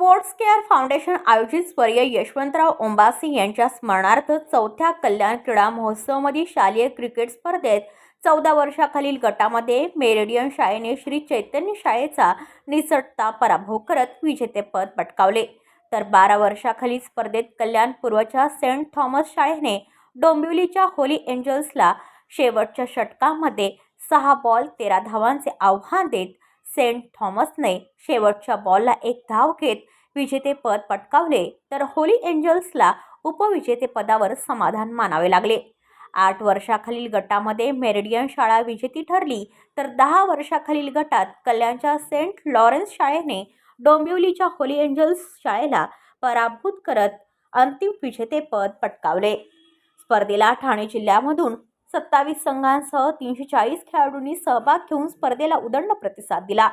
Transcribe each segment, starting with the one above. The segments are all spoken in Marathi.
स्पोर्ट्स केअर फाउंडेशन आयोजित स्वर्गीय यशवंतराव ओंबासी यांच्या स्मरणार्थ चौथ्या कल्याण क्रीडा महोत्सवमध्ये शालेय क्रिकेट स्पर्धेत 14 वर्षाखालील गटामध्ये मेरिडियन शाळेने श्री चैतन्य शाळेचा निसटता पराभव करत विजेतेपद पटकावले, तर 12 वर्षाखालील स्पर्धेत कल्याण पूर्वच्या सेंट थॉमस शाळेने डोंबिवलीच्या होली एंजल्सला शेवटच्या षटकामध्ये 6 बॉल 13 धावांचे आव्हान देत सेंट थॉमसने शेवटच्या बॉलला 1 धाव घेत विजेतेपद पटकावले, तर होली एंजल्सला उपविजेतेपदावर समाधान मानावे लागले. 8 वर्षाखालील गटामध्ये मेरिडियन शाळा विजेती ठरली, तर 10 वर्षाखालील गटात कल्याणच्या सेंट लॉरेन्स शाळेने डोंबिवलीच्या होली एंजल्स शाळेला पराभूत करत अंतिम विजेतेपद पटकावले. स्पर्धेला ठाणे जिल्ह्यामधून 27 संघांसह 340 खेळाडूंनी सहभाग घेऊन स्पर्धेला उदंड प्रतिसाद दिला.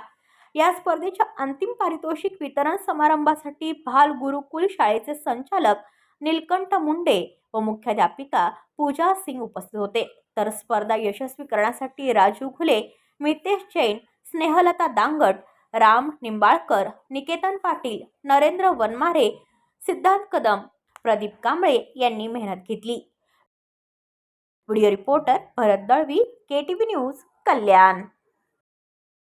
या स्पर्धेच्या अंतिम पारितोषिक वितरण समारंभासाठी भाल गुरुकुल शाळेचे संचालक नीलकंठ मुंडे व मुख्याध्यापिका पूजा सिंग उपस्थित होते, तर स्पर्धा यशस्वी करण्यासाठी राजू घुले, मितेश जैन, स्नेहलता दांगट, राम निंबाळकर, निकेतन पाटील, नरेंद्र वनमारे, सिद्धांत कदम, प्रदीप कांबळे यांनी मेहनत घेतली. व्हिडिओ रिपोर्टर भरत दळवी, KTV न्यूज, कल्याण.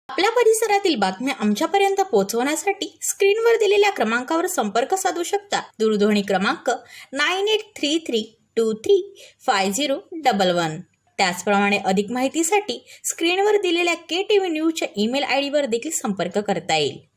आपल्या परिसरातील बातम्या आमच्यापर्यंत पोहोचवण्यासाठी स्क्रीनवर दिलेल्या क्रमांकावर संपर्क साधू शकता. दूरध्वनी क्रमांक 9833235011. त्याचप्रमाणे अधिक माहितीसाठी स्क्रीनवर दिलेल्या KTV न्यूजच्या ईमेल ID वर देखील संपर्क करता येईल.